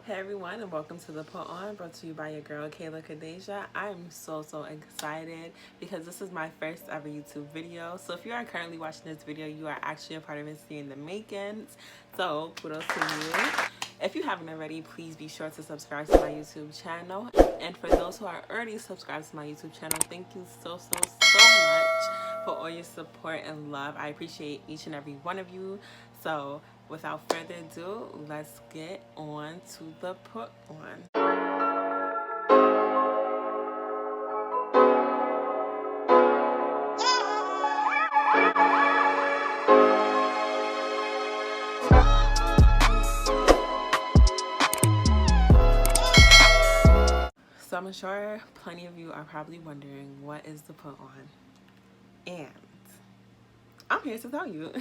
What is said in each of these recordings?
Hey everyone, and welcome to The Put On, brought to you by your girl Kayla Kadeja. I'm so excited because this is my first ever YouTube video. So if you are currently watching this video, you are actually a part of history in the makings. So kudos to you. If you haven't already, please be sure to subscribe to my YouTube channel. And for those who are already subscribed to my YouTube channel, thank you so much for all your support and love. I appreciate each and every one of you. So without further ado, let's get on to the put on. So I'm sure plenty of you are probably wondering, what is the put on? And I'm here to tell you.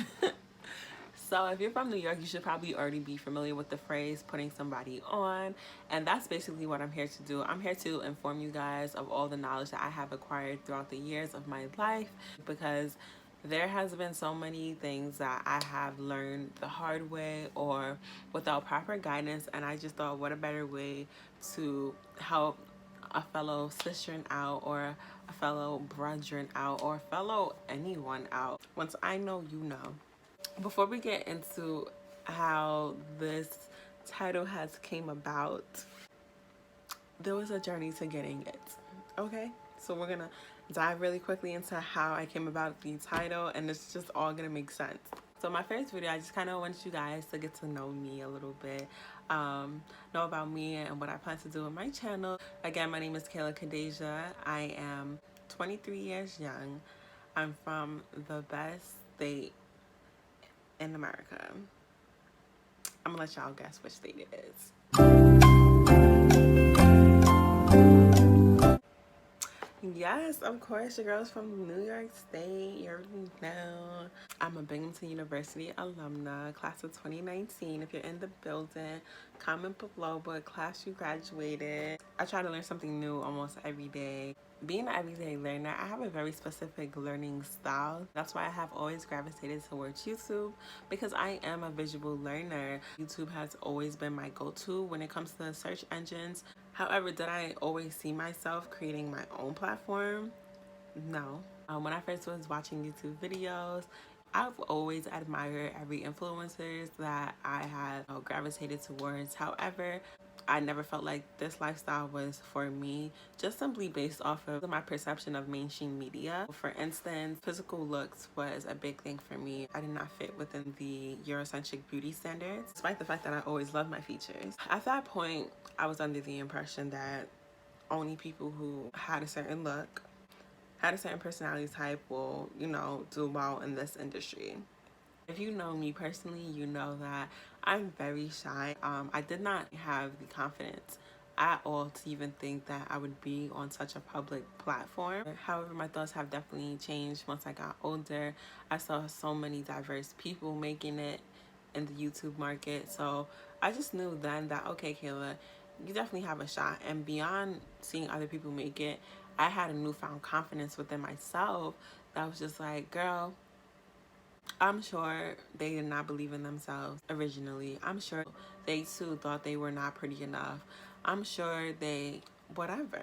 So if you're from New York, you should probably already be familiar with the phrase putting somebody on. And that's basically what I'm here to do. I'm here to inform you guys of all the knowledge that I have acquired throughout the years of my life, because there has been so many things that I have learned the hard way or without proper guidance. And I just thought, what a better way to help a fellow sister out, or a fellow brethren out, or fellow anyone out. Once I know, you know. Before we get into how this title has came about, there was a journey to getting it. Okay, so we're gonna dive really quickly into how I came about the title, and it's just all gonna make sense. So my first video, I just kind of want you guys to get to know me a little bit, know about me and what I plan to do with my channel. Again, my name is Kayla Kadeja. I am 23 years young. I'm from the best state in America. I'm gonna let y'all guess which state it is. Yes, of course, your girl's from New York State. You already know. I'm a Binghamton University alumna, class of 2019. If you're in the building, comment below what class you graduated. I try to learn something new almost every day. Being an everyday learner, I have a very specific learning style. That's why I have always gravitated towards YouTube, because I am a visual learner. YouTube has always been my go-to when it comes to search engines. However, did I always see myself creating my own platform? No. When I first was watching YouTube videos, I've always admired every influencers that I had gravitated towards. However, I never felt like this lifestyle was for me, just simply based off of my perception of mainstream media. For instance, physical looks was a big thing for me. I did not fit within the Eurocentric beauty standards, despite the fact that I always loved my features. At that point, I was under the impression that only people who had a certain look, had a certain personality type will, do well in this industry. If you know me personally, you know that I'm very shy. I did not have the confidence at all to even think that I would be on such a public platform. However, my thoughts have definitely changed once I got older. I saw so many diverse people making it in the YouTube market. So I just knew then that, okay, Kayla, you definitely have a shot. And beyond seeing other people make it, I had a newfound confidence within myself that was just like, girl, I'm sure they did not believe in themselves originally. I'm sure they too thought they were not pretty enough. I'm sure they whatever,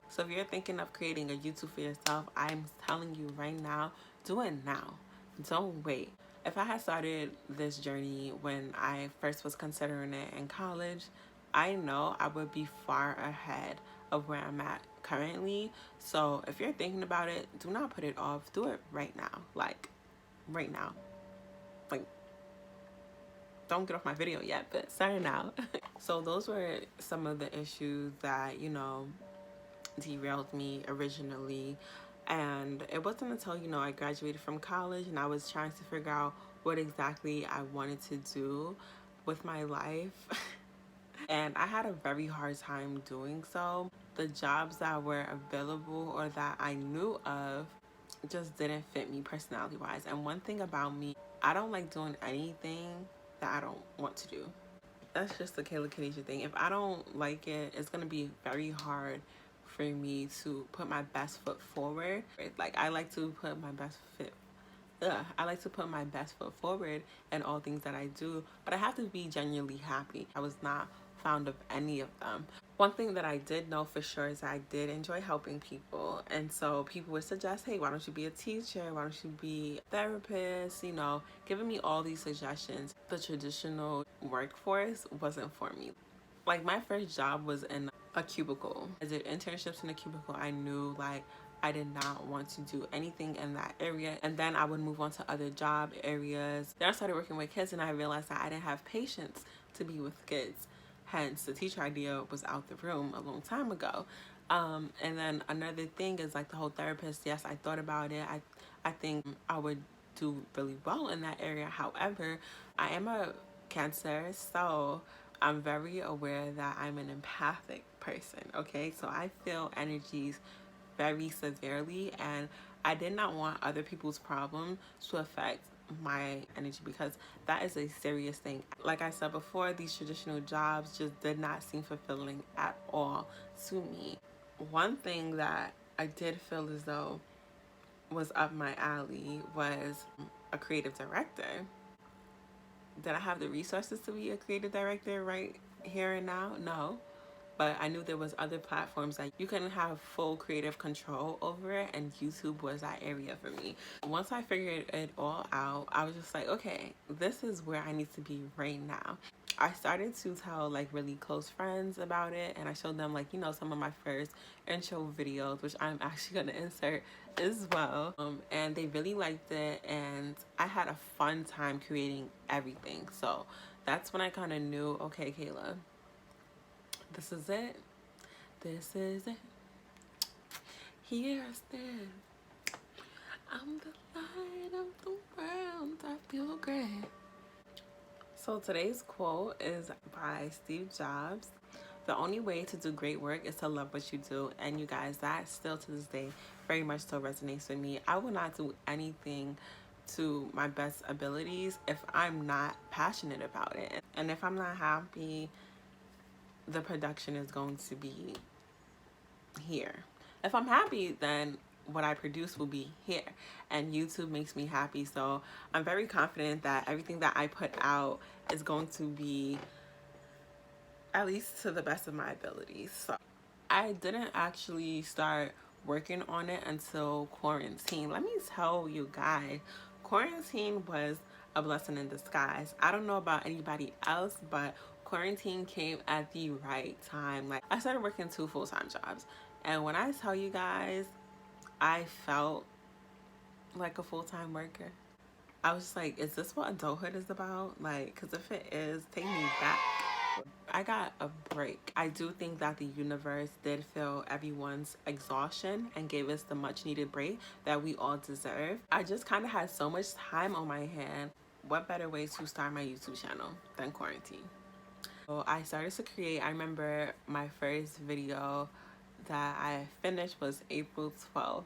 So if you're thinking of creating a YouTube for yourself, I'm telling you right now, do it now. Don't wait. If I had started this journey when I first was considering it in college, I know I would be far ahead of where I'm at currently. So if you're thinking about it, do not put it off. Do it right now. Right now. Don't get off my video yet, but start now. So those were some of the issues that, derailed me originally. And it wasn't until, I graduated from college and I was trying to figure out what exactly I wanted to do with my life. And I had a very hard time doing so. The jobs that were available or that I knew of just didn't fit me personality wise. And one thing about me, I don't like doing anything that I don't want to do. That's just the Kayla Kadeja thing. If I don't like it, it's gonna be very hard for me to put my best foot forward. Like I like to put my best foot forward in all things that I do, but I have to be genuinely happy. I was not fond of any of them. One thing that I did know for sure is I did enjoy helping people. And so people would suggest, hey, why don't you be a teacher? Why don't you be a therapist? You know, giving me all these suggestions. The traditional workforce wasn't for me. Like, my first job was in a cubicle. I did internships in a cubicle. I knew, like, I did not want to do anything in that area. And then I would move on to other job areas. Then I started working with kids and I realized that I didn't have patience to be with kids. Hence, the teacher idea was out the room a long time ago. And then another thing is like the whole therapist. Yes, I thought about it. I think I would do really well in that area. However, I am a Cancer, so I'm very aware that I'm an empathic person, okay? So I feel energies very severely, and I did not want other people's problems to affect my energy because that is a serious thing. Like I said before, these traditional jobs just did not seem fulfilling at all to me. One thing that I did feel as though was up my alley was a creative director. Did I have the resources to be a creative director right here and now? No. But I knew there was other platforms that you can have full creative control over it, and YouTube was that area for me. Once I figured it all out, I was just like, okay, this is where I need to be right now. I started to tell like really close friends about it, and I showed them like, you know, some of my first intro videos, which I'm actually gonna insert as well. And they really liked it, and I had a fun time creating everything. So that's when I kind of knew, okay, Kayla, this is it. This is it. Here I stand. I'm the light of the world. I feel great. So today's quote is by Steve Jobs. The only way to do great work is to love what you do. And you guys, that still to this day very much still resonates with me. I will not do anything to my best abilities if I'm not passionate about it. And if I'm not happy, the production is going to be here. If I'm happy, then what I produce will be here, and YouTube makes me happy. So I'm very confident that everything that I put out is going to be at least to the best of my abilities. So I didn't actually start working on it until quarantine. Let me tell you guys, quarantine was a blessing in disguise. I don't know about anybody else, but quarantine came at the right time. Like, I started working 2 full-time jobs, and when I tell you guys, I felt like a full-time worker. I was just like, is this what adulthood is about? Like, because if it is, take me back. I got a break. I do think that the universe did feel everyone's exhaustion and gave us the much needed break that we all deserve. I just kind of had so much time on my hand. What better way to start my YouTube channel than quarantine? So I started to create. I remember my first video that I finished was April 12th,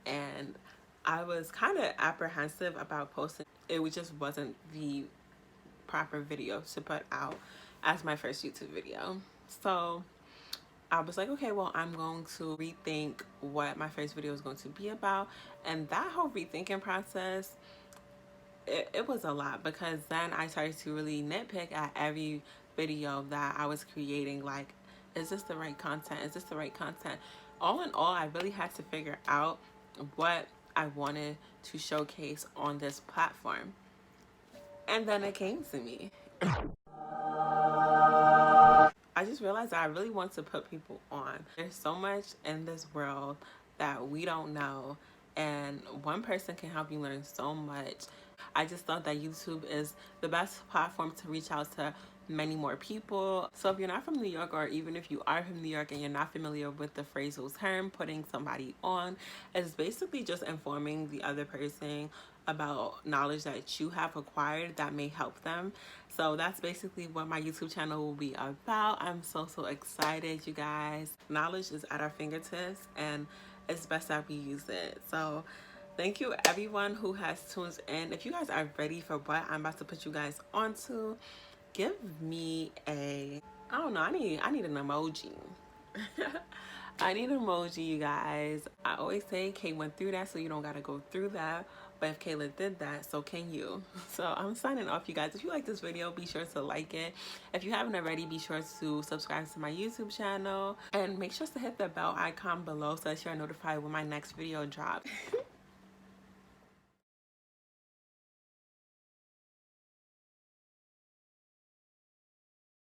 and I was kind of apprehensive about posting. It just wasn't the proper video to put out as my first YouTube video. So I was like, okay, well, I'm going to rethink what my first video is going to be about. And that whole rethinking process, it was a lot, because then I started to really nitpick at every video that I was creating. Like, is this the right content? Is this the right content? All in all, I really had to figure out what I wanted to showcase on this platform. And then it came to me. I just realized that I really want to put people on. There's so much in this world that we don't know, and one person can help you learn so much. I just thought that YouTube is the best platform to reach out to many more people. So if you're not from New York, or even if you are from New York and you're not familiar with the phrasal term, putting somebody on, it's basically just informing the other person about knowledge that you have acquired that may help them. So that's basically what my YouTube channel will be about. I'm so excited, you guys. Knowledge is at our fingertips, and it's best that we use it. So thank you everyone who has tuned in. If you guys are ready for what I'm about to put you guys onto, give me a, I don't know, I need an emoji. I need an emoji, you guys. I always say Kay went through that, so you don't gotta go through that. But if Kayla did that, so can you. So I'm signing off, you guys. If you like this video, be sure to like it. If you haven't already, be sure to subscribe to my YouTube channel. And make sure to hit the bell icon below so that you're notified when my next video drops.